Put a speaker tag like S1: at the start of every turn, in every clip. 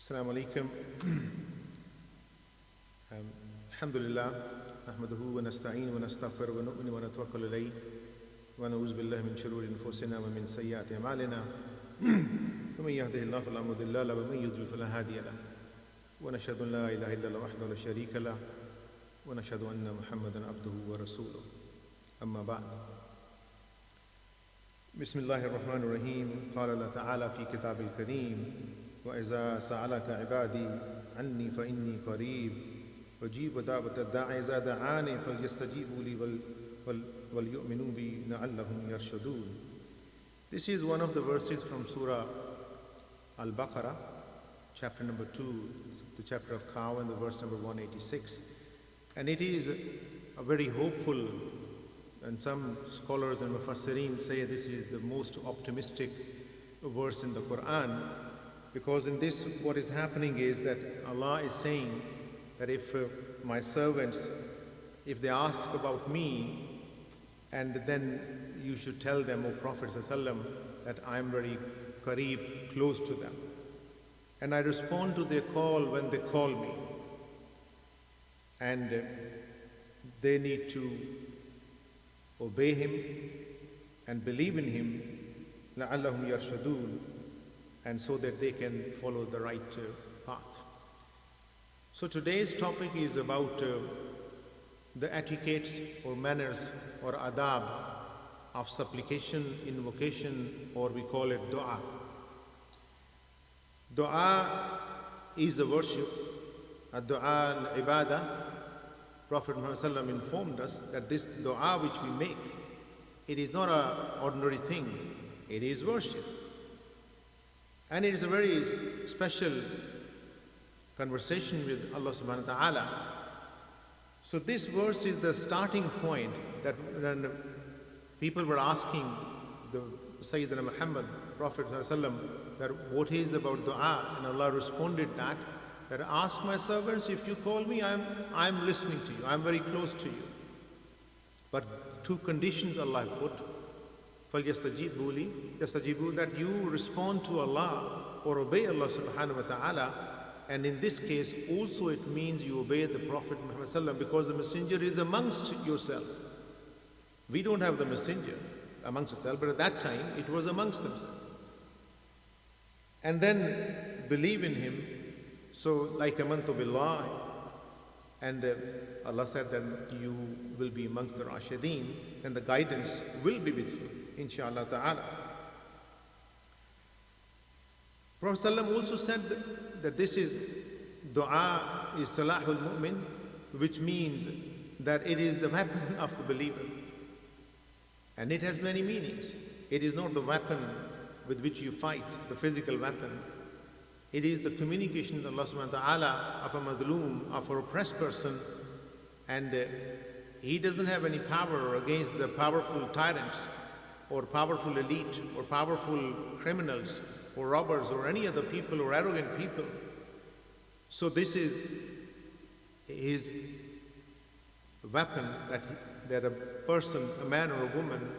S1: السلام عليكم. الحمد لله نحمده ونستعين ونستغفر ونؤمن ونتوكل عليه ونعوذ بالله من شرور انفسنا ومن سيئات اعمالنا ومن يهده الله فلا مضل له ومن يضلل فلا هادي له ونشهد ان لا اله الا الله وحده لا شريك له ونشهد ان محمدا عبده ورسوله اما بعد. بسم الله الرحمن الرحيم. قال الله تعالى في كتابه الكريم: وإذا سألك عبادي عني فإني قريب أجيب دعوة الداعي إذا دعاني فليستجيبوا لي وليؤمنوا بي لعلهم يرشدون. This is one of the verses from Surah Al-Baqarah, chapter number 2, the chapter of cow, and the verse number 186. And it is a very hopeful, and some scholars and mufassirin say this is the most optimistic verse in the Quran, because in this what is happening is that Allah is saying that if my servants, if they ask about me, and then you should tell them, O Prophet ﷺ, that I am very qareeb, close to them, and I respond to their call when they call me, and they need to obey Him and believe in Him, لَعَلَّهُمْ يَرْشَدُونَ, and so that they can follow the right path. So today's topic is about the etiquettes or manners or adab of supplication, invocation, or we call it dua. Dua is a worship, a dua al-ibadah. Prophet Muhammad informed us that this dua which we make, it is not an ordinary thing, it is worship. And it is a very special conversation with Allah subhanahu wa ta'ala. So this verse is the starting point that when people were asking the Sayyidina Muhammad, Prophet ﷺ, that what is about dua, and Allah responded that ask my servants, if you call me, I'm listening to you, I'm very close to you. But two conditions Allah put: فَلْيَسْتَجِيبُوا لِي, that you respond to Allah or obey Allah subhanahu wa ta'ala. And in this case also it means you obey the Prophet Muhammad ﷺ, because the messenger is amongst yourself. We don't have the messenger amongst ourselves, but at that time it was amongst themselves. And then believe in him. So like amantu billah, and Allah said that you will be amongst the Rashideen, and the guidance will be with you, inshallah ta'ala. Prophet ﷺ also said that this is dua is salahul mu'min, which means that it is the weapon of the believer. And it has many meanings. It is not the weapon with which you fight, the physical weapon. It is the communication with Allah subhanahu wa ta'ala of a madloom, of an oppressed person, and he doesn't have any power against the powerful tyrants or powerful elite or powerful criminals or robbers or any other people or arrogant people. So this is his weapon that a person, a man or a woman,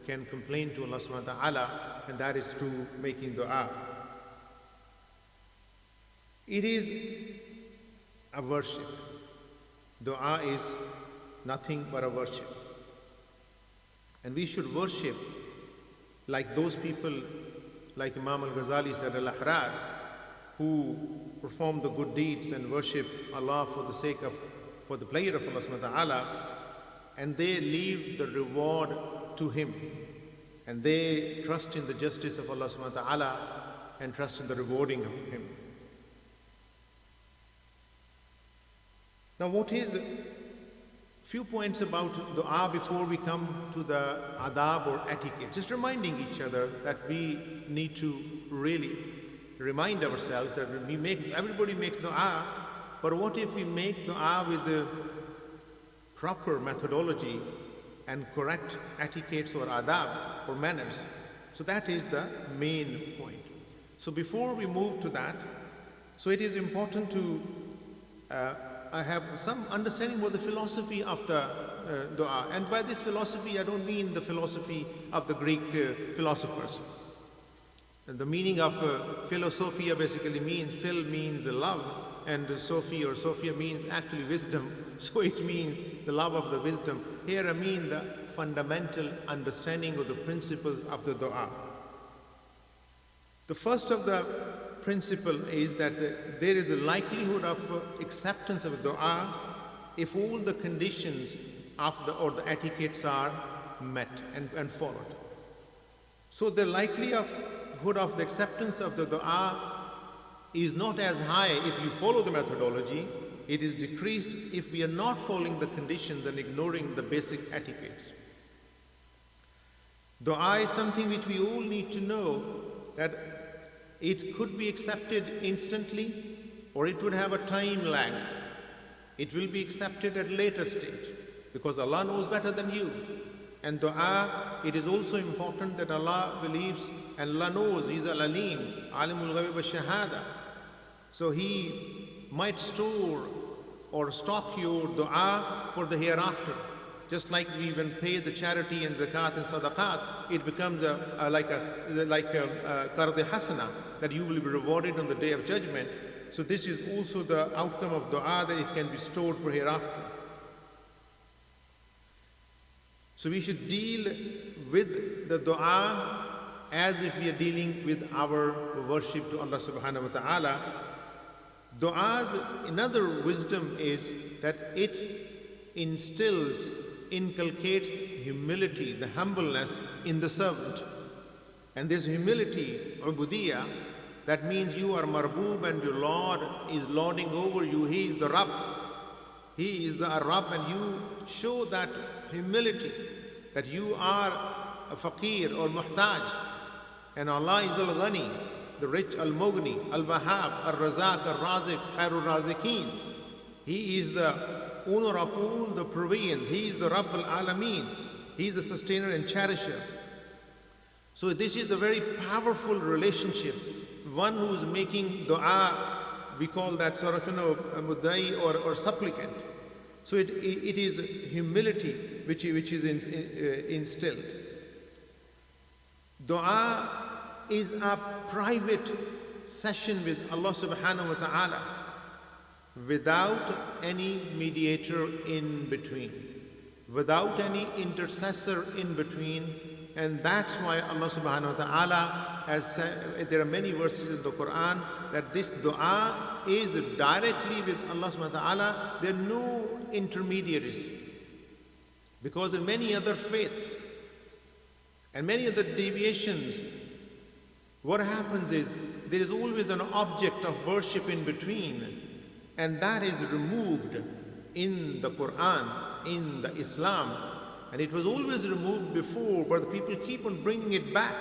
S1: can complain to Allah subhanahu wa ta'ala, and that is through making dua. It is a worship. Dua is nothing but a worship. And we should worship like those people, like Imam al-Ghazali said, al-ahrar, who perform the good deeds and worship Allah for the pleasure of Allah subhanahu wa ta'ala, and they leave the reward to Him. And they trust in the justice of Allah subhanahu wa ta'ala and trust in the rewarding of Him. Now what is few points about dua before we come to the adab or etiquette. Just reminding each other that we need to really remind ourselves that everybody makes dua, but what if we make dua with the proper methodology and correct etiquettes or adab or manners? So that is the main point. So before we move to that, so it is important to I have some understanding about the philosophy of the dua. And by this philosophy, I don't mean the philosophy of the Greek philosophers. And the meaning of philosophia basically means, phil means love, and Sophie or Sophia means actually wisdom. So it means the love of the wisdom. Here I mean the fundamental understanding of the principles of the dua. The first of the principle is that there is a likelihood of acceptance of dua if all the conditions of or the etiquettes are met and followed. So the likelihood of the acceptance of the dua is not as high if you follow the methodology. It is decreased if we are not following the conditions and ignoring the basic etiquettes. Dua is something which we all need to know that it could be accepted instantly or it would have a time lag. It will be accepted at a later stage because Allah knows better than you. And dua, it is also important that Allah believes and Allah knows He's Al-Alim, Alimul Ghayb wa-Shahada. So He might store or stock your dua for the hereafter. Just like we even pay the charity and zakat and sadaqat, it becomes like a qard hasana that you will be rewarded on the day of judgment. So this is also the outcome of dua, that it can be stored for hereafter. So we should deal with the dua as if we are dealing with our worship to Allah subhanahu wa ta'ala. Du'a's another wisdom is that it inculcates humility, the humbleness in the servant. And this humility, ubudiyya, that means you are marboob and your Lord is lording over you. He is the Rabb. He is the Rabb, and you show that humility, that you are a faqir or muhtaj, and Allah is al-Ghani, the rich, al-Mughni, al-Wahhab, al-Razaq, al-Raziq, Khairul Raziqeen. He is the owner of all the provisions. He is the Rabb al-Alameen. He is the sustainer and cherisher. So this is a very powerful relationship. One who is making dua, we call that sort of, muddai or supplicant. So it is humility which is instilled. Dua is a private session with Allah subhanahu wa ta'ala without any mediator in between, without any intercessor in between. And that's why Allah subhanahu wa ta'ala has said, there are many verses in the Quran, that this dua is directly with Allah subhanahu wa ta'ala. There are no intermediaries. Because in many other faiths and many other deviations, what happens is there is always an object of worship in between, and that is removed in the Quran, in the Islam. And it was always removed before, but the people keep on bringing it back.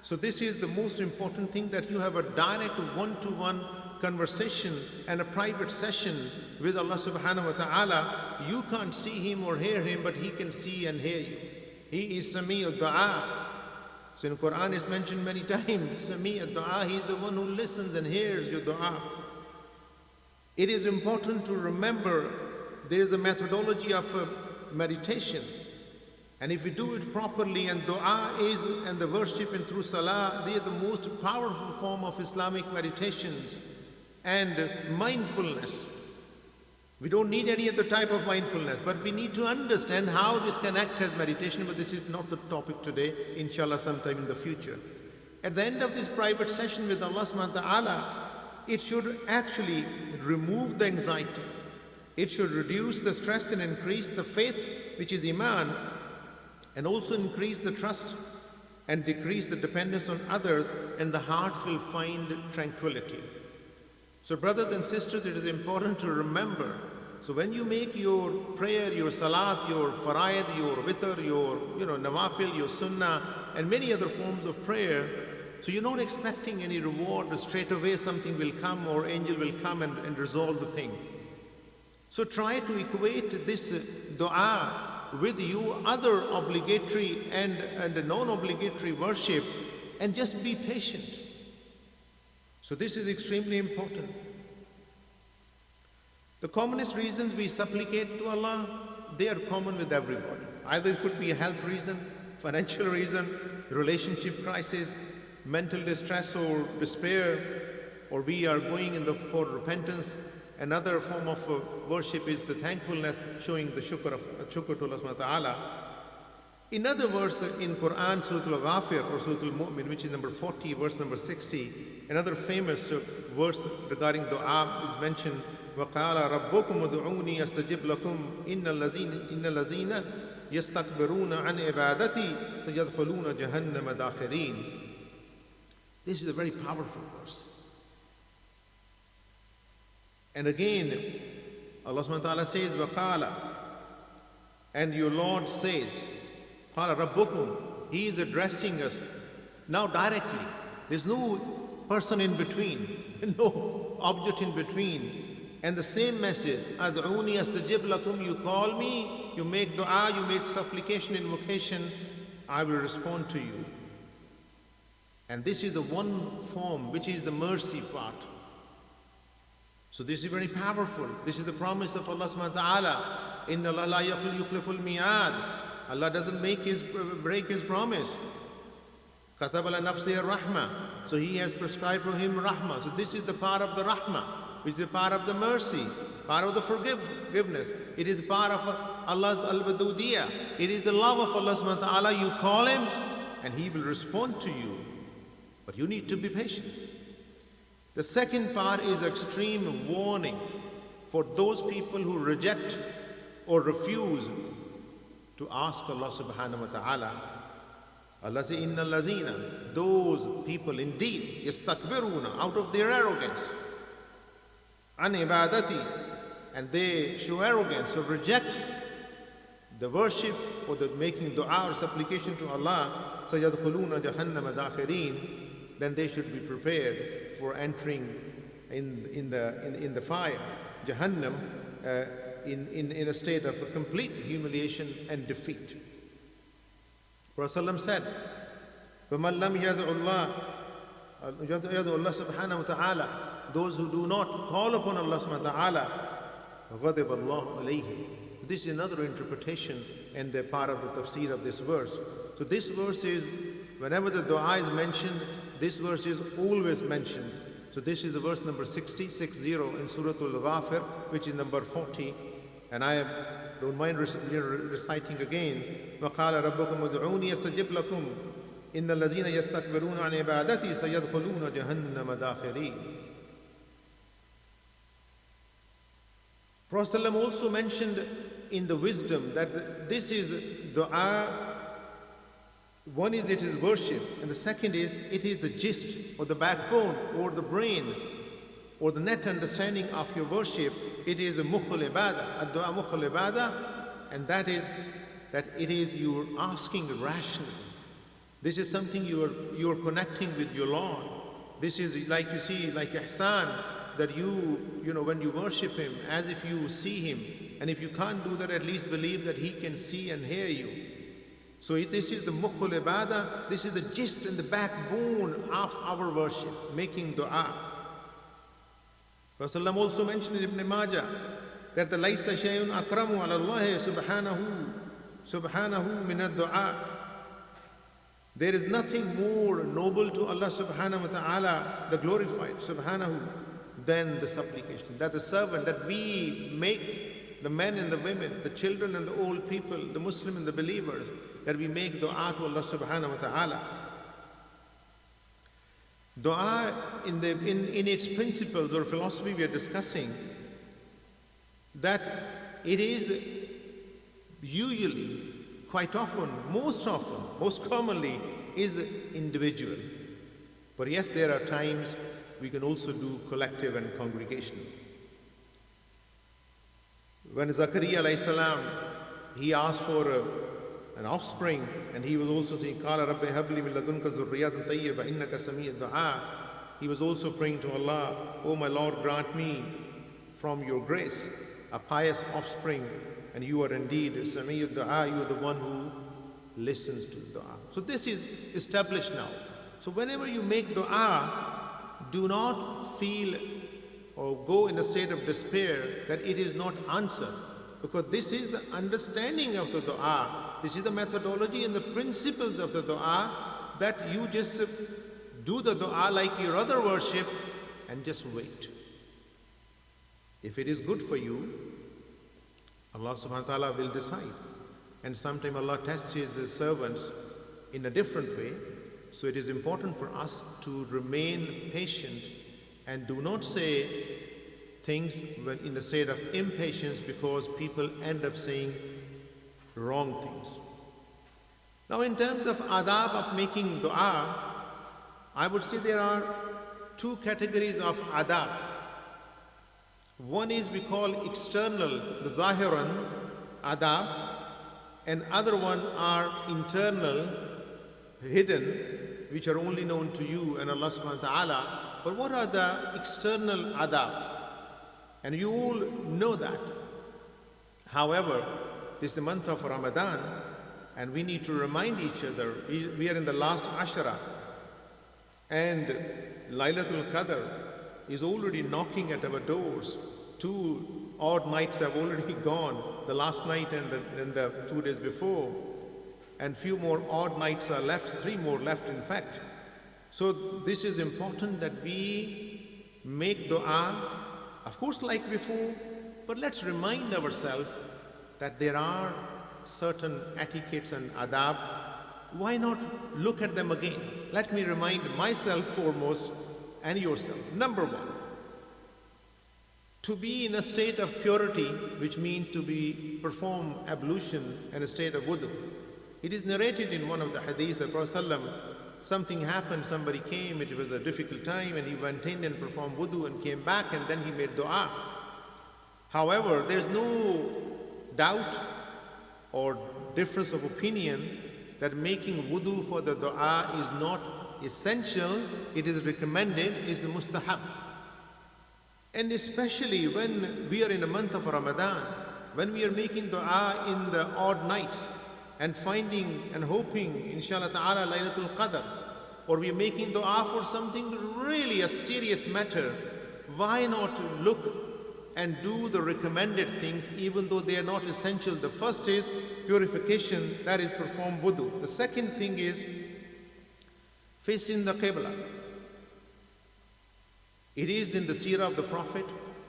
S1: So this is the most important thing, that you have a direct one-to-one conversation and a private session with Allah subhanahu wa ta'ala. You can't see Him or hear Him, but He can see and hear you. He is Sami' al-Du'a. So in the Quran it's mentioned many times, Sami' al-Du'a, He is the one who listens and hears your dua. It is important to remember there is a methodology of meditation. And if we do it properly, and dua is, and the worship and through salah, they are the most powerful form of Islamic meditations and mindfulness. We don't need any other type of mindfulness, but we need to understand how this can act as meditation. But this is not the topic today, inshallah, sometime in the future. At the end of this private session with Allah subhanahu wa ta'ala, it should actually remove the anxiety. It should reduce the stress and increase the faith, which is iman, and also increase the trust and decrease the dependence on others, and the hearts will find tranquility. So brothers and sisters, it is important to remember, so when you make your prayer, your salat, your faraid, your witr, your nawafil, your sunnah, and many other forms of prayer, so you're not expecting any reward, straight away something will come or angel will come and resolve the thing. So try to equate this dua with your other obligatory and non-obligatory worship, and just be patient. So this is extremely important. The commonest reasons we supplicate to Allah, they are common with everybody. Either it could be a health reason, financial reason, relationship crisis, mental distress or despair, or we are going for repentance. Another form of worship is the thankfulness, showing the shukr to Allah subhanahu wa ta'ala. In other words, in Quran, Surah Al-Ghafir or Surah Al-Mu'min, which is number 40, verse number 60, another famous verse regarding dua is mentioned. وَقَالَ رَبُّكُمُ ادْعُونِي أَسْتَجِبْ لَكُمْ إِنَّ الَّذِينَ يَسْتَكْبِرُونَ عَنْ عِبَادَتِي سَيَدْخُلُونَ جَهَنَّمَ دَاخِرِينَ. This is a very powerful verse. And again, Allah subhanahu wa ta'ala says, وَقَالَ, and your Lord says, قَالَ رَبُّكُمْ, He is addressing us now directly. There's no person in between, no object in between. And the same message, أَدْعُونِي أَسْتَجِبْ لَكُمْ, you call me, you make dua, you make supplication, invocation, I will respond to you. And this is the one form, which is the mercy part. So this is very powerful. This is the promise of Allah subhanahu wa ta'ala. إِنَّ اللَّهَ لَا يُخْلِفُ الْمِيعَادِ. Allah doesn't break His promise. كَتَبَ لَنَفْسِهِ الرَّحْمَةِ. So He has prescribed for him rahmah. So this is the part of the rahmah, which is the part of the mercy, part of the forgiveness. It is part of Allah's al-wadudiyah. It is the love of Allah subhanahu wa ta'ala. You call Him and He will respond to you. But you need to be patient. The second part is extreme warning for those people who reject or refuse to ask Allah subhanahu wa ta'ala. Allah says, Inna lazina, those people indeed, yastakbiruna, out of their arrogance, an ibadati, and they show arrogance or reject the worship or the making dua or supplication to Allah, sayadkhuluna jahannama dakhirin, then they should be prepared for entering in the fire, Jahannam, in a state of complete humiliation and defeat. Prophet said, فَمَنْ لَمْ يَدْعُ اللَّهَ subhanahu wa ta'ala, those who do not call upon Allah subhanahu wa ta'ala, غَضِبَ اللَّهُ عَلَيْهِ. This is another interpretation and the part of the tafsir of this verse. So this verse is, whenever the dua is mentioned, this verse is always mentioned. So this is the verse number 60 in Surah Al-Ghafir, which is number 40. And I don't mind reciting again. وَقَالَ رَبُّكُمُ ادْعُونِي أَسْتَجِبْ لَكُمْ إِنَّ الَّذِينَ يَسْتَكْبِرُونَ عَنْ عِبَادَتِي سَيَدْخُلُونَ جَهَنَّمَ دَاخِرِينَ. Prophet also mentioned in the wisdom that this is dua. One is it is worship, and the second is it is the gist or the backbone or the brain or the net understanding of your worship. It is a mukhul ibadah, ad-du'a mukhul ibadah, and that is that it is you are asking rationally. This is something you are connecting with your Lord. This is like you see, like ihsan, that you know when you worship Him as if you see Him, and if you can't do that, at least believe that He can see and hear you. So this is the mukhul ibadah, this is the gist and the backbone of our worship, making dua. Rasulullah also mentioned in Ibn Majah that the laysa shay'un akramu ala Allah subhanahu min ad-du'a. There is nothing more noble to Allah subhanahu wa ta'ala, the glorified subhanahu, than the supplication, that the servant, that we make the men and the women, the children and the old people, the Muslim and the believers, that we make dua to Allah subhanahu wa ta'ala. Dua in its principles or philosophy we are discussing, that it is usually, quite often, most commonly is individual. But yes, there are times we can also do collective and congregational. When Zakaria alayhi salam, he asked for an offspring, and he was also saying, قَالَ رَبِّ هَبْ لِي مِن لَدُنْكَ ذُرِّيَّةً طَيِّبَةً إِنَّكَ سَمِيعُ الدُّعَاءِ. He was also praying to Allah, "Oh my Lord, grant me from your grace a pious offspring, and you are indeed Sami'ud Du'a, you are the one who listens to dua." So this is established now. So whenever you make dua, do not feel or go in a state of despair that it is not answered, because this is the understanding of the dua. This is the methodology and the principles of the dua, that you just Do the dua like your other worship and just wait. If it is good for you, Allah subhanahu wa ta'ala will decide. And sometimes Allah tests His servants in a different way. So it is important for us to remain patient and do not say things when in a state of impatience, because people end up saying wrong things. Now, in terms of adab of making dua, I would say there are two categories of adab. One is we call external, the zahiran adab, and other one are internal, hidden, which are only known to you and Allah subhanahu wa ta'ala. But what are the external adab? And you all know that. However, this is the month of Ramadan, and we need to remind each other. We are in the last Ashara, and Laylatul Qadr is already knocking at our doors. 2 odd nights have already gone, the last night and the 2 days before. And few more odd nights are left, 3 more left in fact. So this is important that we make dua, of course like before, but let's remind ourselves that there are certain etiquettes and adab. Why not look at them again? Let me remind myself foremost and yourself. Number 1, to be in a state of purity, which means to perform ablution and a state of wudu. It is narrated in one of the hadiths that Prophet ﷺ, something happened, somebody came, it was a difficult time, and he went in and performed wudu and came back, and then he made dua. However, there's no doubt or difference of opinion that making wudu for the dua is not essential. It is recommended, is the mustahab. And especially when we are in the month of Ramadan, when we are making dua in the odd nights and finding and hoping, inshallah ta'ala, Laylatul Qadr, or we are making dua for something really a serious matter, why not look and do the recommended things even though they are not essential? The first is purification, that is perform wudu. The second thing is facing the Qibla. It is in the seerah of the Prophet,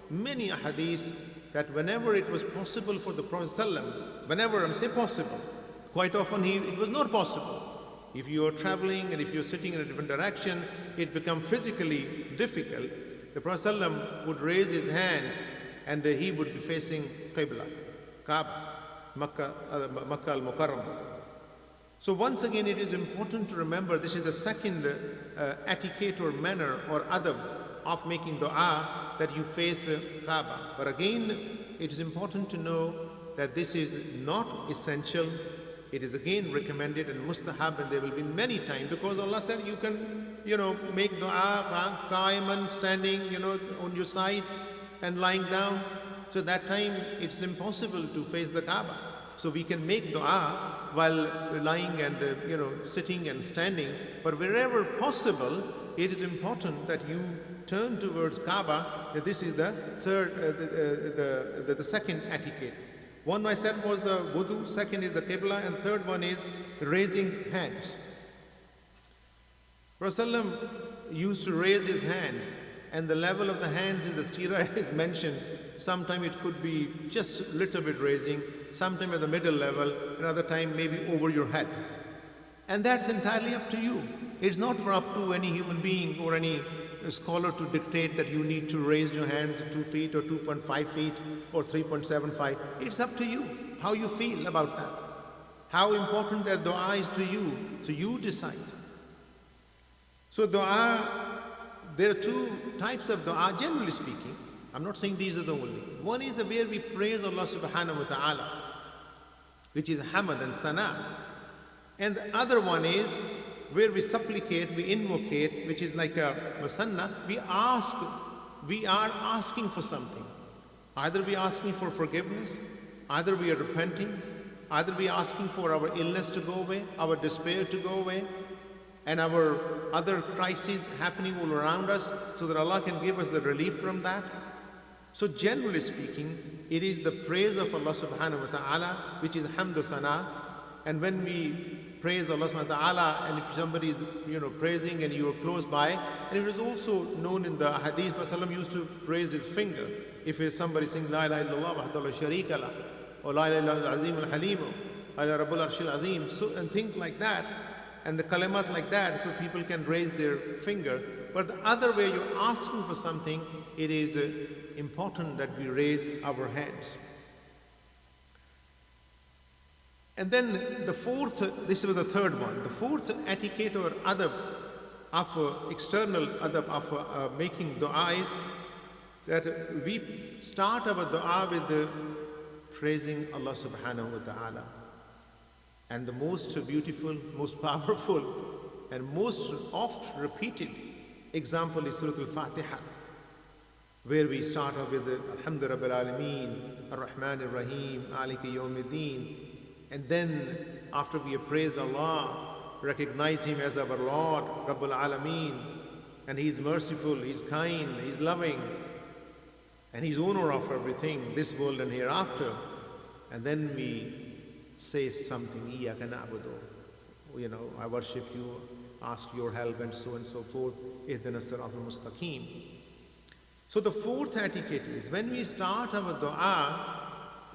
S1: many hadiths, that whenever it was possible for the Prophet ﷺ, whenever I say possible, quite often it was not possible. If you are traveling and if you're sitting in a different direction, it becomes physically difficult. The Prophet ﷺ would raise his hands and he would be facing Qibla, Kaaba, Makkah al-Mukarram. So once again, it is important to remember this is the second etiquette or manner or adab of making dua, that you face Kaaba. But again, it is important to know that this is not essential. It is again recommended and mustahab, and there will be many times, because Allah said you can, make dua qa'iman, standing, on your side and lying down. So that time it's impossible to face the Kaaba. So we can make dua while lying and sitting and standing, but wherever possible, it is important that you turn towards Kaaba. This is the third, the second etiquette. One I said was the wudu, second is the Qibla, and third one is raising hands. Prophet ﷺ used to raise his hands, and the level of the hands in the seerah is mentioned. Sometimes it could be just a little bit raising, sometimes at the middle level, another time maybe over your head. And that's entirely up to you. It's not for up to any human being or any scholar to dictate that you need to raise your hands 2 feet or 2.5 feet or 3.75. It's up to you, how you feel about that. How important that dua is to you. So you decide. So dua, there are 2 types of dua, generally speaking. I'm not saying these are the only. One is the where we praise Allah subhanahu wa ta'ala, which is hamad and sana. And the other one is where we supplicate, we invocate, which is like a musanna. We are asking for something. Either we are asking for forgiveness, either we are repenting, either we are asking for our illness to go away, our despair to go away, and our other crises happening all around us, so that Allah can give us the relief from that. So generally speaking, it is the praise of Allah subhanahu wa ta'ala, which is hamdu sana. And when we praise Allah subhanahu wa ta'ala, and if somebody is praising and you are close by, and it is also known in the hadith, Prophet used to raise his finger. If somebody sings La ilaha illallah wahdahu la sharika lah, or La ilaha illallah al-azim al-halim, ala rabbul arshil azim, so, and things like that, and the kalimat like that, so people can raise their finger. But the other way, you're asking for something, it is important that we raise our hands. And then the fourth, this was the third one, the fourth etiquette or adab of external adab of making dua is that we start our dua with the praising Allah subhanahu wa ta'ala. And the most beautiful, most powerful, and most oft repeated example is Surah Al-Fatiha, where we start off with the Alhamdulillah Rabbil Alameen, Ar-Rahman Ar-Rahim, Maliki Yawmiddin. And then after we have praised Allah, recognize Him as our Lord, Rabbul Alameen, and He is merciful, He is kind, He is loving, and He is owner of everything, this world and hereafter. And then we say something, Iyaka na'budu, I worship you, ask your help, and so forth. Ihdina siratal mustaqim. So the fourth etiquette is when we start our dua,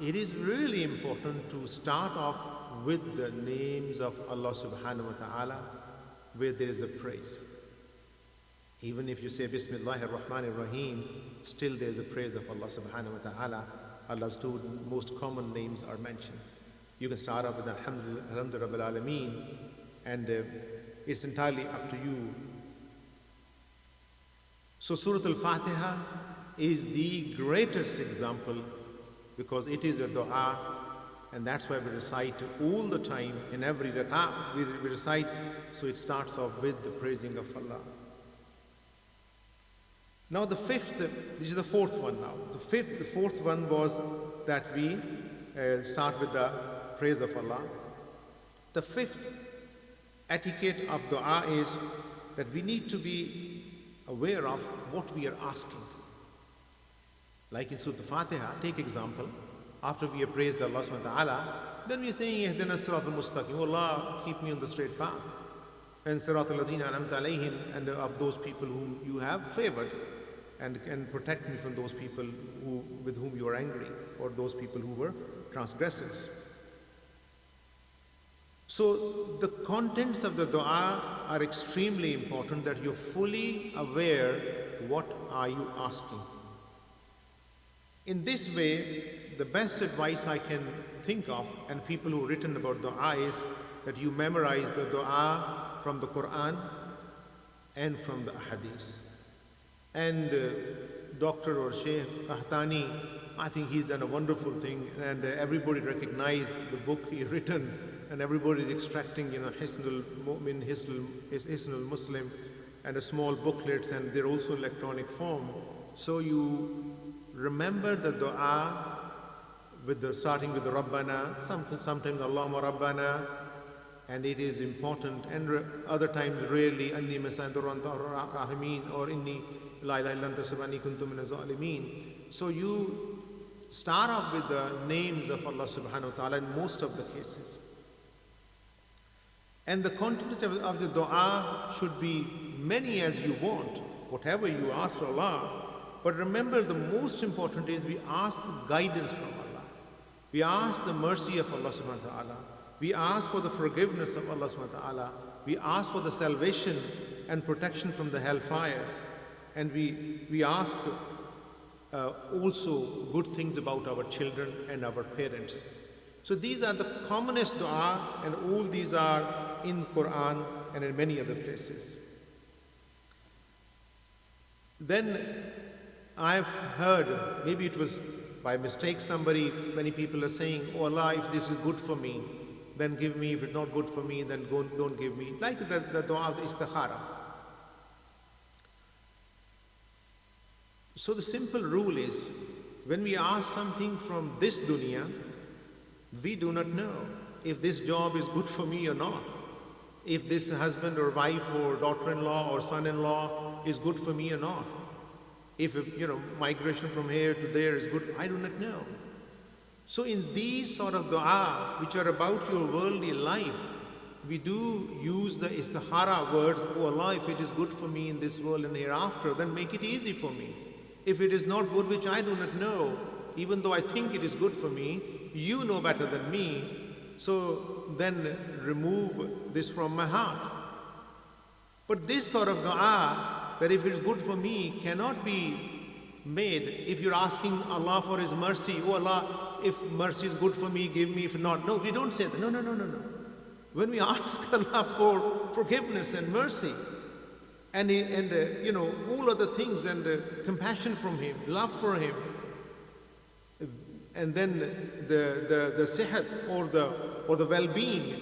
S1: it is really important to start off with the names of Allah subhanahu wa ta'ala, where there is a praise. Even if you say Bismillahir Rahmanir Rahim, still there is a praise of Allah subhanahu wa ta'ala. Allah's two most common names are mentioned. You can start off with Alhamdulillah Rabbil Alameen, and it's entirely up to you. So Surah Al-Fatiha is the greatest example, because it is a dua, and that's why we recite all the time. In every rak'ah we recite, so it starts off with the praising of Allah. Now the fifth, this is the fourth one now. The fourth one was that we start with the praise of Allah. The fifth etiquette of dua is that we need to be aware of what we are asking. Like in Surah Al-Fatiha, take example, after we have praised Allah subhanahu wa ta'ala, then we are saying, Ihdina siratal mustaqim, oh Allah, keep me on the straight path. And siratal ladhina an'amta alayhim, and of those people whom you have favored, and protect me from those people with whom you are angry, or those people who were transgressors. So the contents of the dua are extremely important, that you're fully aware what are you asking. In this way, the best advice I can think of, and people who have written about dua, is that you memorize the dua from the Quran and from the hadith. And Dr. or Sheikh Qahtani, I think he's done a wonderful thing, and everybody recognizes the book he written, and everybody is extracting, Hisnul Mu'min, Hisnul Muslim, and a small booklets, and they're also electronic form. So you remember the dua starting with the Rabbana, sometimes Allahumma Rabbana, and it is important, and other times rarely Anni Masandur Anta Rahimin, or Inni La ilaha illa anta subhani kuntu minaz zalimin. So you start off with the names of Allah subhanahu wa ta'ala in most of the cases. And the content of the dua should be many as you want, whatever you ask for Allah. But remember, the most important is we ask guidance from Allah. We ask the mercy of Allah subhanahu wa ta'ala. We ask for the forgiveness of Allah subhanahu wa ta'ala. We ask for the salvation and protection from the hellfire. And we ask also good things about our children and our parents. So these are the commonest dua, and all these are in Quran and in many other places. Then I've heard, maybe it was by mistake, many people are saying, oh Allah, if this is good for me, then give me. If it's not good for me, then don't give me. Like the dua of the istikhara. So the simple rule is, when we ask something from this dunya, we do not know if this job is good for me or not. If this husband or wife or daughter-in-law or son-in-law is good for me or not. If migration from here to there is good, I do not know. So in these sort of dua, which are about your worldly life, we do use the istikhara words, oh Allah, if it is good for me in this world and hereafter, then make it easy for me. If it is not good, which I do not know, even though I think it is good for me, you know better than me, so then remove this from my heart. But this sort of dua, that if it is good for me, cannot be made if you're asking Allah for His mercy. Oh Allah, if mercy is good for me, give me, if not. No, we don't say that. No. When we ask Allah for forgiveness and mercy and all other things, and compassion from Him, love for Him, and then the sihat or the well-being,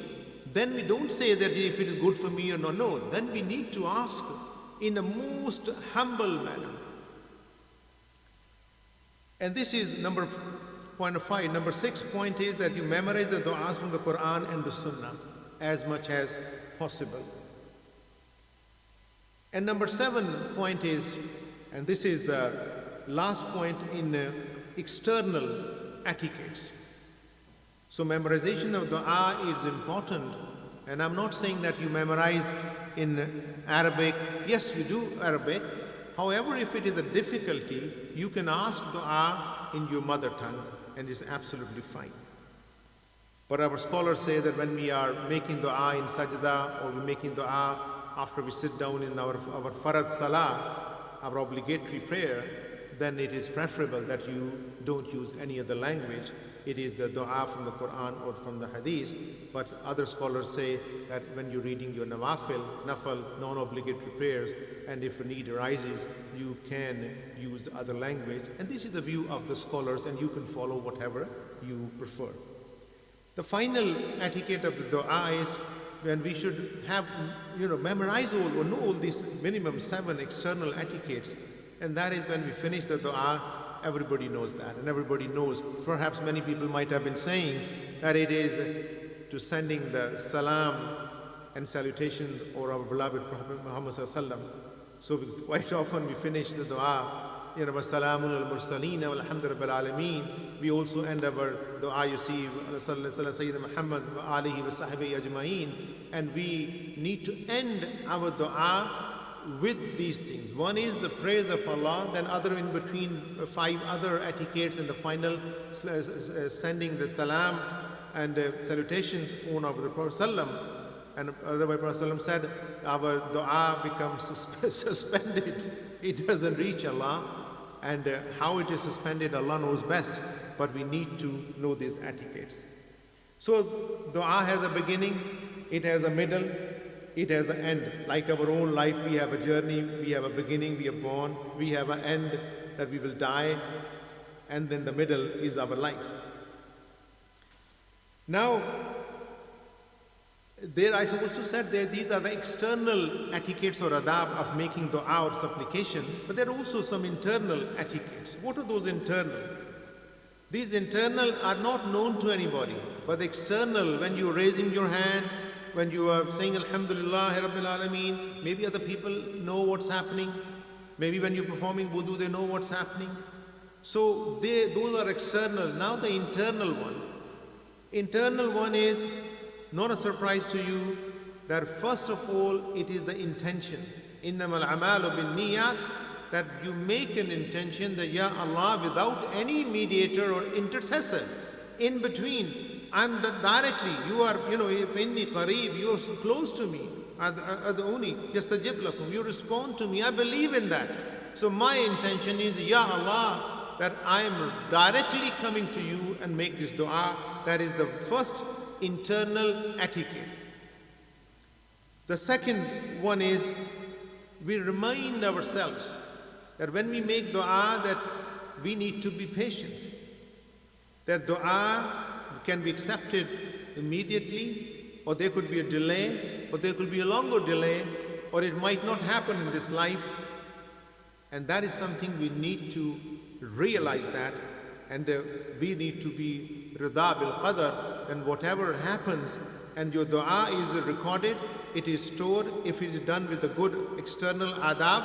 S1: then we don't say that if it is good for me or not. No, then we need to ask in a most humble manner. And this is point 5. Number 6 point is that you memorize the du'as from the Quran and the Sunnah as much as possible. And number 7 point is, and this is the last point in external etiquettes. So memorization of dua is important, and I'm not saying that you memorize in Arabic. Yes, you do Arabic. However, if it is a difficulty, you can ask dua in your mother tongue, and it's absolutely fine. But our scholars say that when we are making dua in sajda, or we're making dua after we sit down in our farad salah, our obligatory prayer, then it is preferable that you don't use any other language. It is the dua from the Quran or from the hadith. But other scholars say that when you're reading your nafal, non-obligatory prayers, and if a need arises, you can use the other language. And this is the view of the scholars, and you can follow whatever you prefer. The final etiquette of the dua is when we should have, memorize all or know all these minimum 7 external etiquettes. And that is when we finish the dua, everybody knows that, and everybody knows. Perhaps many people might have been saying that it is to sending the salam and salutations or our beloved Prophet Muhammad sallallahu alaihi wasallam. So quite often we finish the dua, wassalamun al-mursaleen walhamdu rabbil alameen. We also end our dua, you see, Sayyidina Muhammad wa alihi wa sahbihi ajma'een. And we need to end our dua with these things. One is the praise of Allah, then other in between 5 other etiquettes, and the final sending the salam and salutations on our Prophet sallam. And otherwise Prophet sallam said, our dua becomes suspended. It doesn't reach Allah, and how it is suspended, Allah knows best, but we need to know these etiquettes. So dua has a beginning, it has a middle, it has an end. Like our own life, we have a journey, we have a beginning, we are born, we have an end, that we will die, and then the middle is our life. Now, there I also said that these are the external etiquettes or adab of making dua or supplication, but there are also some internal etiquettes. What are those internal? These internal are not known to anybody, but the external, when you're raising your hand, when you are saying Alhamdulillah Rabbil Alameen, maybe other people know what's happening. Maybe when you're performing wudu, they know what's happening. So those are external. Now the internal one. Internal one is not a surprise to you, that first of all, it is the intention. Innamal amalu bin niyat, that you make an intention that, Ya Allah, without any mediator or intercessor in between, I'm directly, you are, if inni qareeb, you are so close to me. Ad'uni yastajib lakum, you respond to me. I believe in that. So my intention is, Ya Allah, that I am directly coming to you and make this dua. That is the first internal etiquette. The second one is, we remind ourselves that when we make dua, that we need to be patient. That dua can be accepted immediately, or there could be a delay, or there could be a longer delay, or it might not happen in this life. And that is something we need to realize that, and we need to be rida bil qadar, and whatever happens, and your dua is recorded, it is stored, if it is done with the good external adab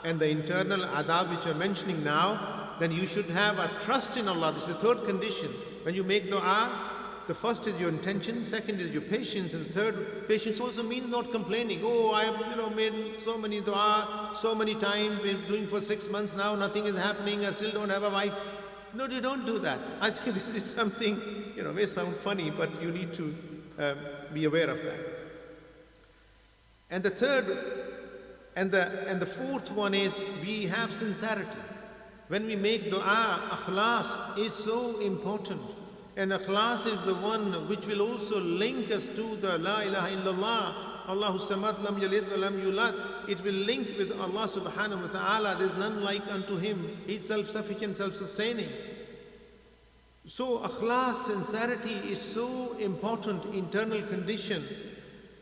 S1: and the internal adab which I'm mentioning now, then you should have a trust in Allah. This is the third condition. When you make dua, the first is your intention, second is your patience, and third, patience also means not complaining. Oh, I have made so many dua, so many times, been doing for 6 months now, nothing is happening, I still don't have a wife. No, you don't do that. I think this is something, may sound funny, but you need to be aware of that. And the third, and the fourth one is we have sincerity. When we make dua, ikhlas is so important. And ikhlas is the one which will also link us to the La ilaha illallah, Allahu samad lam yalid wa lam yulad. It will link with Allah subhanahu wa ta'ala. There's none like unto Him. He's self-sufficient, self-sustaining. So ikhlas, sincerity is so important internal condition.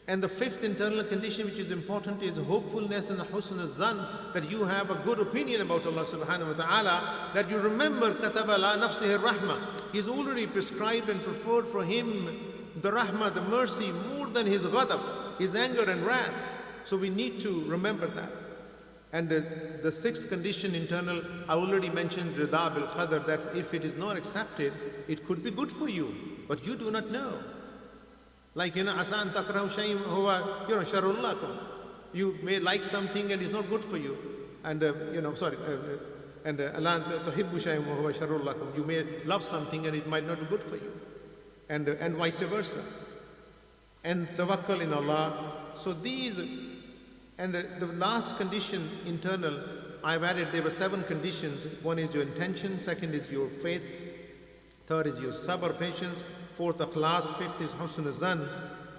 S1: And the fifth internal condition which is important is hopefulness and husn al-zan, that you have a good opinion about Allah subhanahu wa ta'ala, that you remember kataba la nafsihi rahmah. He's already prescribed and preferred for him the rahmah, the mercy, more than his ghadab, his anger and wrath. So we need to remember that. And the sixth condition internal, I already mentioned rida bil qadr, that if it is not accepted, it could be good for you, but you do not know. Like, asan takrahu shay'in huwa, sharrun lakum. You may like something and it's not good for you. And, and Allah tuhibbu shay'in huwa sharrun lakum. You may love something and it might not be good for you. And vice versa. And tawakkul in Allah. So these, and the last condition, internal, I've added, there were 7 conditions. One is your intention, second is your faith, third is your sabr, patience, fourth, ikhlas, fifth is husn al-zan,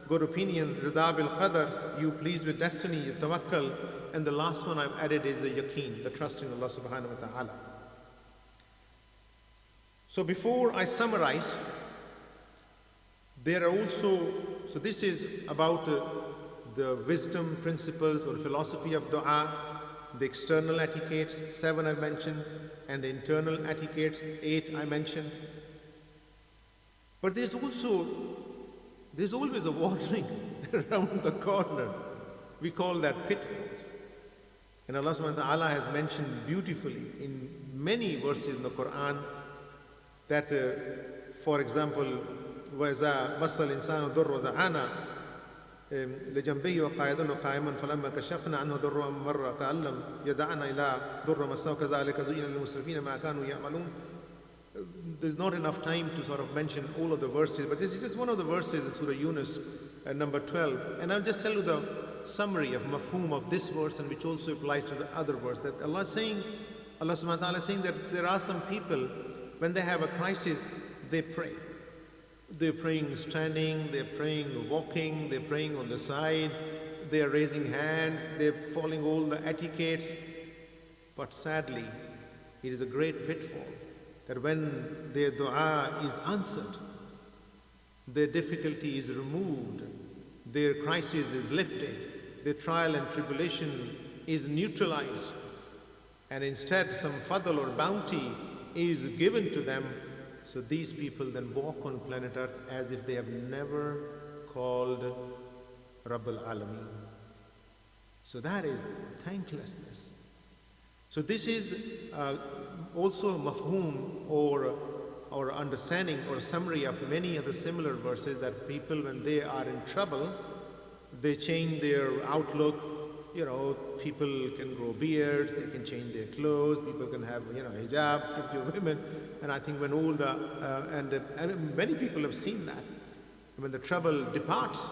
S1: good opinion, rida bil qadr, you pleased with destiny, your tawakkul, and the last one I've added is the yaqeen, the trust in Allah subhanahu wa ta'ala. So before I summarize, there are also, so this is about the wisdom principles or philosophy of dua, the external etiquettes, 7 I mentioned, and the internal etiquettes, 8 I mentioned. But there's always a warning around the corner. We call that pitfalls. And Allah subhanahu wa ta'ala has mentioned beautifully in many verses in the Quran that, for example, وَإِذَا مَسَّ الْإِنسَانُ ضُرٌّ دَعَانَا لجنبه وقاعدا وقائما فلما كشفنا عنه ضر مر كأن لم يدعنا إلى ضر مسه كذلك زين للمسرفين ما كانوا يعملون. There's not enough time to sort of mention all of the verses, but this is just one of the verses in Surah Yunus, number 12. And I'll just tell you the summary of mafhum of this verse, and which also applies to the other verse, that Allah subhanahu wa ta'ala is saying that there are some people, when they have a crisis, they pray. They're praying standing, they're praying walking, they're praying on the side, they're raising hands, they're following all the etiquettes. But sadly, it is a great pitfall that when their dua is answered, their difficulty is removed, their crisis is lifted, their trial and tribulation is neutralized, and instead some fadl or bounty is given to them. So these people then walk on planet Earth as if they have never called Rabbul Alameen. So that is thanklessness. So this is also a mafhum or understanding or summary of many other similar verses, that people, when they are in trouble, they change their outlook. People can grow beards, they can change their clothes, people can have, hijab, if you're women. And I think when all the, and many people have seen that. When the trouble departs,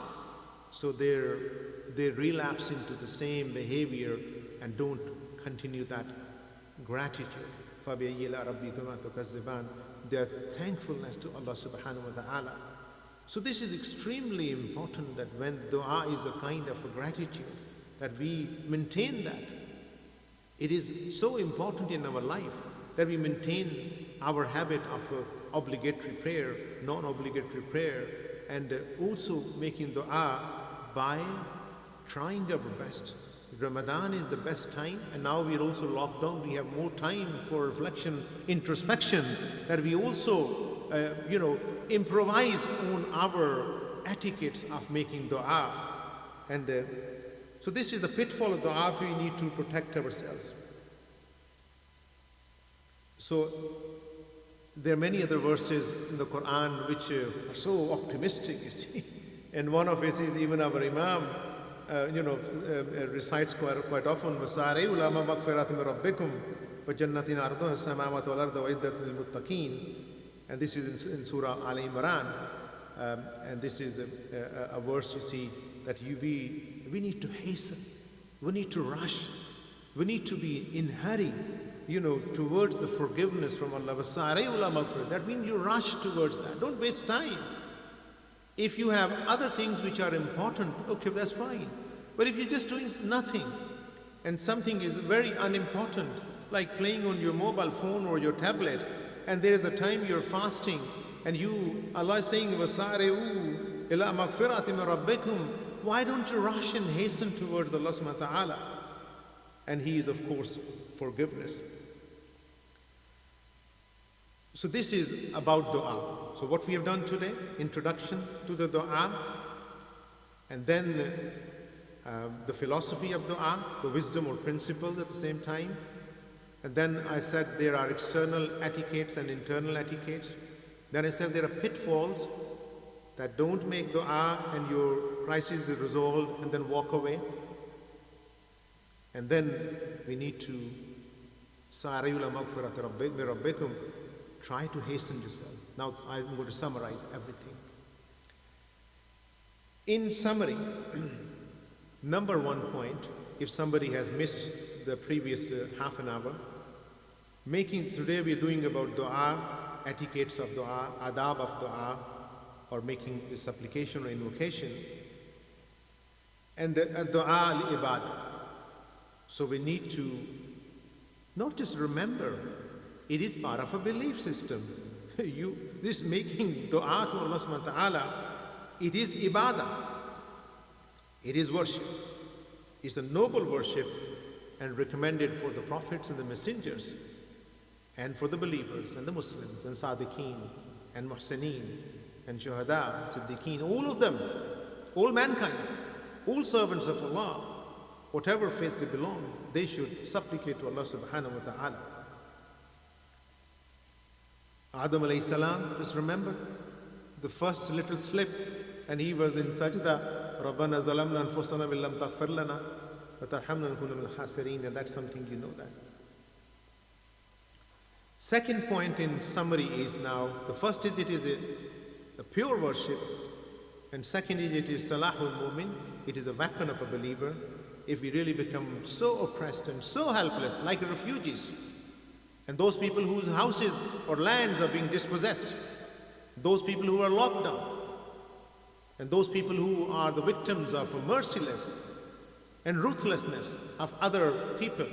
S1: so they relapse into the same behavior and don't continue that gratitude. Their thankfulness to Allah subhanahu wa ta'ala. So this is extremely important, that when dua is a kind of a gratitude, that we maintain that. It is so important in our life that we maintain our habit of obligatory prayer, non-obligatory prayer, and also making dua by trying our best. Ramadan is the best time, and now we are also locked down. We have more time for reflection, introspection, that we also, improvise on our etiquettes of making dua. And so this is the pitfall of dua. We need to protect ourselves. So There are many other verses in the Quran which are so optimistic, you see. And one of it is even our Imam, recites quite often, وَسَارِعُوا إِلَىٰ مَغْفِرَةٍ مِّن رَبِّكُمْ وَجَنَّةٍ عَرْضُهَا السَّمَاوَاتُ وَالْأَرْضُ وَعِدَّةٌ لِلْمُتَّقِينَ. And this is in Surah Al Imran. And this is a verse, you see, that we need to hasten, we need to rush, we need to be in hurry, towards the forgiveness from Allah. That means you rush towards that. Don't waste time. If you have other things which are important, okay, that's fine. But if you're just doing nothing and something is very unimportant, like playing on your mobile phone or your tablet, and there is a time you're fasting, and Allah is saying, وَسَارِعُوا إِلَىٰ مَغْفِرَةٍ مِّن رَبِّكُمْ. Why don't you rush and hasten towards Allah subhanahu wa ta'ala? And He is, of course, forgiveness. So this is about dua. So what we have done today, introduction to the dua, and then the philosophy of dua, the wisdom or principles at the same time. And then I said there are external etiquettes and internal etiquettes. Then I said there are pitfalls that don't make dua and your crisis is resolved and then walk away. And then we need to try to hasten yourself. Now I'm going to summarize everything. In summary, number one point, if somebody has missed the previous half an hour, today we're doing about dua, etiquettes of dua, adab of dua, or making a supplication or invocation, and dua al-ibadah. So we need to not just remember, it is part of a belief system. This making dua to Allah subhanahu wa ta'ala, it is ibadah. It is worship. It's a noble worship and recommended for the prophets and the messengers, and for the believers and the Muslims and Sadiqeen and Muhsineen and Shuhada, Siddiqeen, all of them, all mankind, all servants of Allah, whatever faith they belong, they should supplicate to Allah subhanahu wa ta'ala. Adam alayhi salam, just remember the first little slip, and he was in sajda, Rabbana zalamna anfusana wa lam taghfir lana wa tarhamna lanakunanna minal khasirin, and that's something you know that. Second point in summary is now, the first is it is a pure worship, and second is it is salahul mu'min, it is a weapon of a believer. If we really become so oppressed and so helpless, like refugees, and those people whose houses or lands are being dispossessed, those people who are locked down, and those people who are the victims of merciless and ruthlessness of other people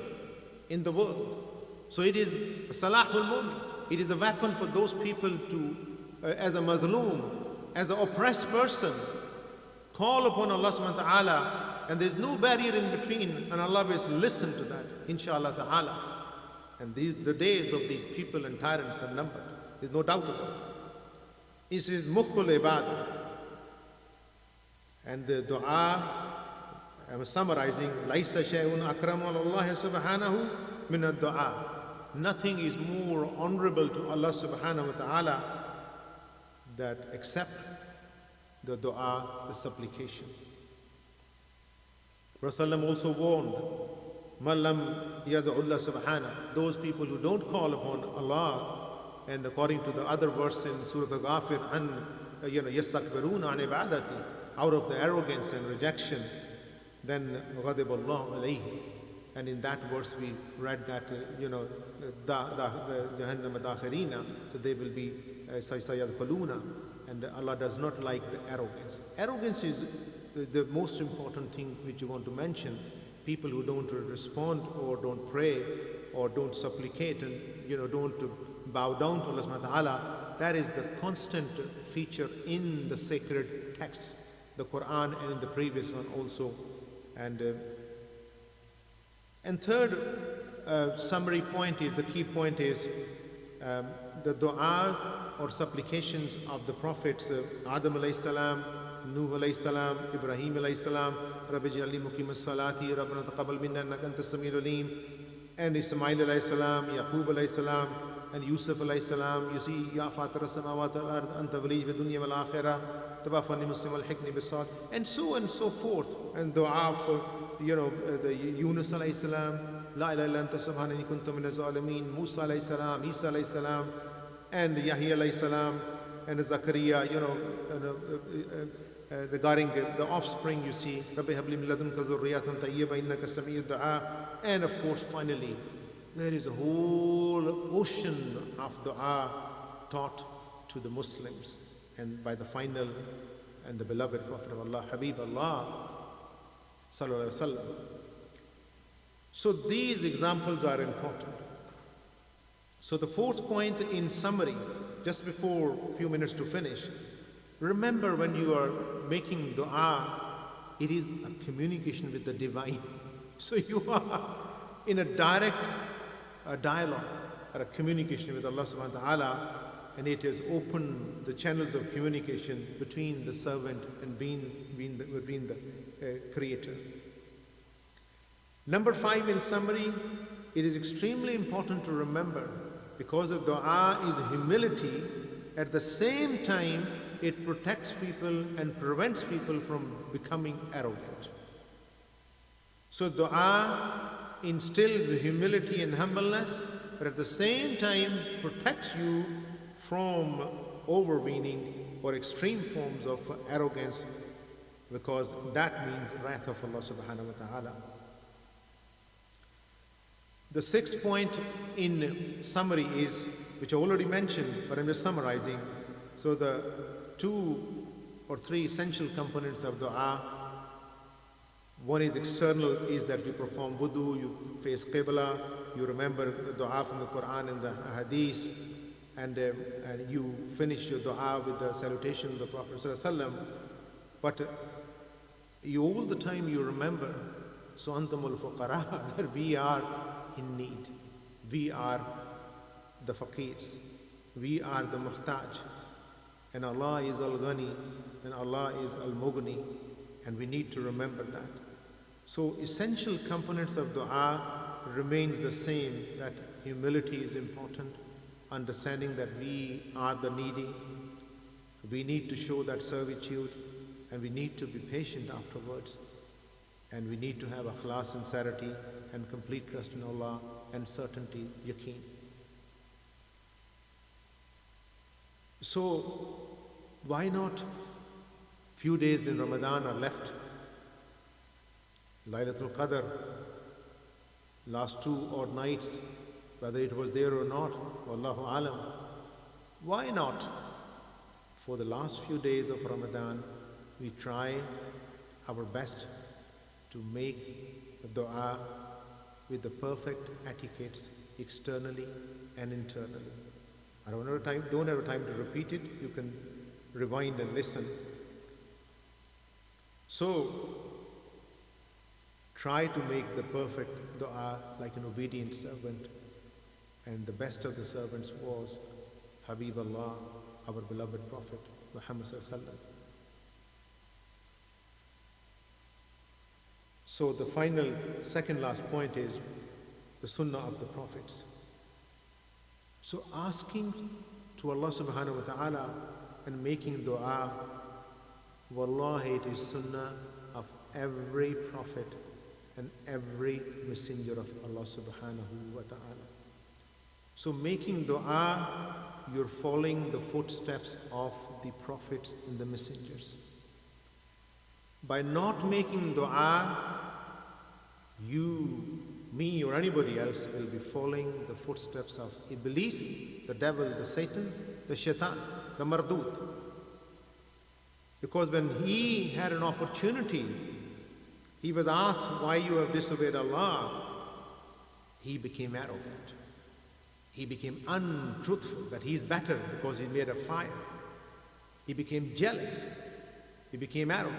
S1: in the world. So it is salahul mu'min. It is a weapon for those people to, as a mazloom, as an oppressed person, call upon Allah subhanahu wa ta'ala, and there's no barrier in between, and Allah will listen to that, inshallah ta'ala. And the days of these people and tyrants are numbered. There's no doubt about it. This is mukhul ibadah. And the dua, I'm summarizing, laisa shay'un akramu ala Allah subhanahu min ad-du'a. Nothing is more honorable to Allah subhanahu wa ta'ala that except the dua, the supplication. Rasulullah also warned, man lam yad'ullah subhanahu, those people who don't call upon Allah, and according to the other verse in Surah Al-Ghafir, yastakbiruna an ibadati, out of the arrogance and rejection, then ghadib Allah alayhi. And in that verse we read that, Jahannam dakhirina, so they will be sayadkhuluna, and Allah does not like the arrogance. Arrogance is the most important thing which you want to mention. People who don't respond or don't pray or don't supplicate and don't bow down to Allah subhanahu wa ta'ala, that is the constant feature in the sacred texts, the Quran and in the previous one also. And third summary point is, the key point is the du'as or supplications of the prophets, Adam alayhi salam, Nuh alayhi salam, Ibrahim alayhi salam, Rabbi ij'alni muqima as-salati, Rabbana taqabbal minna innaka antas samiul alim, and Ismail alayhi salam, Yaqub alayhi salam, and Yusuf alayhi salam, you see, Ya Fatir as-samawati wal-ard, anta wali fi dunya wal akhirah, tawaffani muslim wal-hikni bis-salih, and so forth. And dua for, the Yunus alayhi salam, La ilaha illa anta subhanani kuntu minaz zalimin, Musa alayhi salam, Isa alayhi salam, and Yahya alayhi salam, and Zakaria, regarding the offspring, you see, Rabbi habli min ladunka zurriyatan tayyiba innaka sami'ud du'a. And of course, finally, there is a whole ocean of dua taught to the Muslims, and by the final and the beloved Prophet of Allah, Habib Allah, sallallahu alaihi wasallam. So these examples are important. So the fourth point in summary, just before a few minutes to finish, remember when you are making dua, it is a communication with the divine. So you are in a direct dialogue or a communication with Allah subhanahu wa ta'ala, and it has opened the channels of communication between the servant and between the creator. Number 5 in summary, it is extremely important to remember, because of dua is humility, at the same time it protects people and prevents people from becoming arrogant. So dua instills humility and humbleness, but at the same time protects you from overweening or extreme forms of arrogance, because that means wrath of Allah subhanahu wa ta'ala. The 6th point in summary is, which I already mentioned, but I'm just summarizing. So the 2 or 3 essential components of dua. One is external, is that you perform wudu, you face qibla, you remember the dua from the Quran and the hadith, and you finish your dua with the salutation of the Prophet ﷺ. But you all the time you remember, so antumul fuqara, that we are in need. We are the faqirs. We are the muhtaj. And Allah is al-ghani, and Allah is al-mughni, and we need to remember that. So essential components of dua remains the same, that humility is important, understanding that we are the needy, we need to show that servitude, and we need to be patient afterwards, and we need to have ikhlas, sincerity, and complete trust in Allah, and certainty, yaqeen. So why not? Few days in Ramadan are left. Laylatul Qadr, last 2 odd nights, whether it was there or not, Wallahu alam. Why not? For the last few days of Ramadan, we try our best to make the dua with the perfect etiquettes externally and internally. I don't have time to repeat it. You can rewind and listen. So try to make the perfect dua like an obedient servant. And the best of the servants was Habib Allah, our beloved Prophet Muhammad sallallahu alaihi wasallam. So the final, second last point is the sunnah of the prophets. So asking to Allah subhanahu wa ta'ala and making dua, wallahi, it is sunnah of every prophet and every messenger of Allah subhanahu wa ta'ala. So making dua, you're following the footsteps of the prophets and the messengers. By not making dua, you, me, or anybody else will be following the footsteps of Iblis, the devil, the Satan, the shaitan, the mardud. Because when he had an opportunity, he was asked why you have disobeyed Allah, he became arrogant. He became untruthful, that he is better because he made a fire. He became jealous. He became arrogant.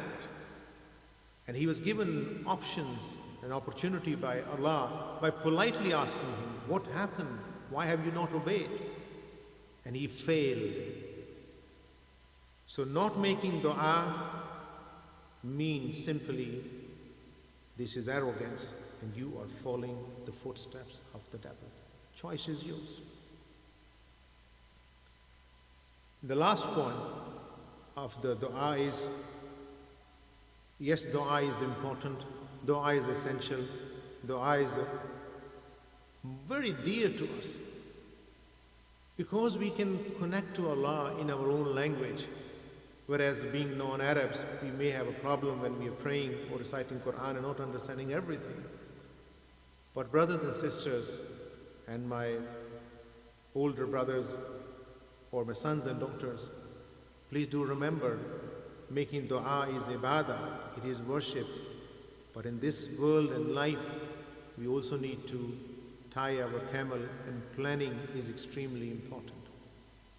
S1: And he was given options, an opportunity by Allah, by politely asking him, what happened? Why have you not obeyed? And he failed. So not making dua means simply this is arrogance and you are following the footsteps of the devil. Choice is yours. The last point of the dua is, yes, dua is important, dua is essential, dua is very dear to us because we can connect to Allah in our own language. Whereas being non-Arabs, we may have a problem when we are praying or reciting Quran and not understanding everything. But brothers and sisters, and my older brothers, or my sons and daughters, please do remember, making dua is ibadah, it is worship. But in this world and life, we also need to tie our camel, and planning is extremely important.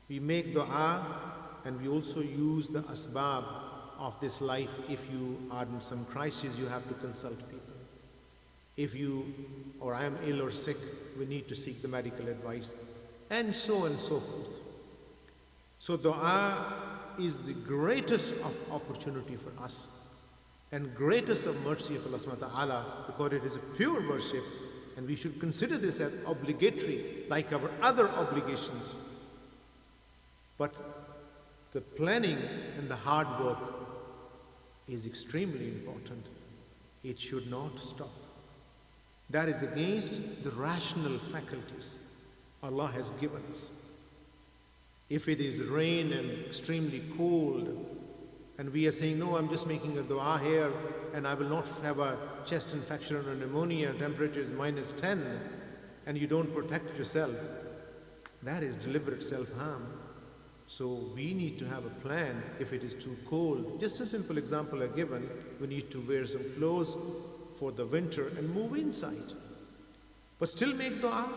S1: We make dua and we also use the asbab of this life. If you are in some crisis, you have to consult people. If you or I am ill or sick, we need to seek the medical advice, and so forth. So dua is the greatest of opportunity for us and greatest of mercy of Allah subhanahu wa ta'ala, because it is a pure worship, and we should consider this as obligatory like our other obligations. But the planning and the hard work is extremely important. It should not stop. That is against the rational faculties Allah has given us. If it is rain and extremely cold, and we are saying, no, I'm just making a dua here, and I will not have a chest infection or pneumonia, temperature is -10, and you don't protect yourself, that is deliberate self-harm. So we need to have a plan. If it is too cold, just a simple example I given, we need to wear some clothes for the winter and move inside, but still make dua.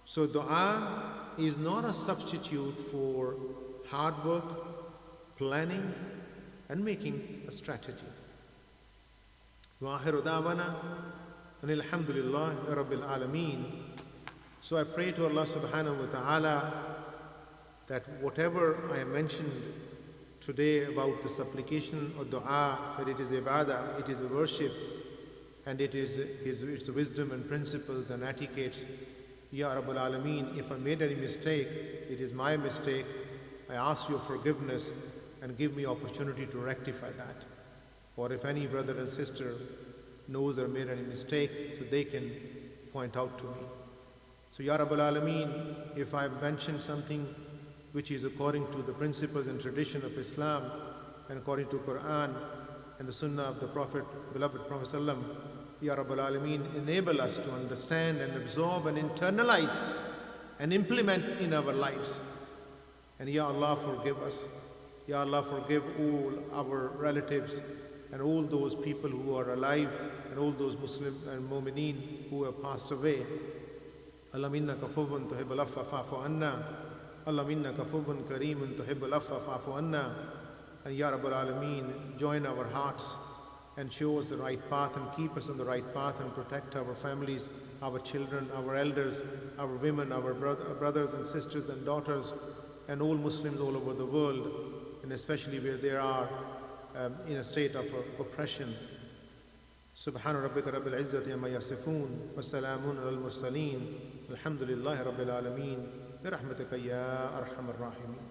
S1: So dua is not a substitute for hard work, planning, and making a strategy. وآخر دعوانا أن الحمد لله رب العالمين. So I pray to Allah subhanahu wa ta'ala that whatever I have mentioned today about the supplication or dua, that it is ibadah, it is a worship, and it's wisdom and principles and etiquette. Ya Rabbul Alameen, if I made any mistake, it is my mistake. I ask your forgiveness and give me opportunity to rectify that. Or if any brother and sister knows or made any mistake, so they can point out to me. So Ya Rabbul Alameen, if I've mentioned something which is according to the principles and tradition of Islam and according to Quran and the Sunnah of the Prophet, beloved Prophet Sallam, Ya Rabbul Alameen, enable us to understand and absorb and internalize and implement in our lives. And Ya Allah, forgive us. Ya Allah, forgive all our relatives and all those people who are alive and all those Muslim and Mu'mineen who have passed away. Allah minna kafubun tuhibbul afwa fa'fu anna. Allah minna kafubun kareemun tuhibbul afwa fa'fu anna. And Ya Rabbul Alameen, join our hearts and show us the right path and keep us on the right path and protect our families, our children, our elders, our women, our brothers and sisters and daughters, and all Muslims all over the world, and especially where they are in a state of oppression. Subhana rabbika rabbil izzati amma yasifun, wa salamun al mursaleen, alhamdulillahi rabbil alameen, bi rahmatika ya arhamar rahimin.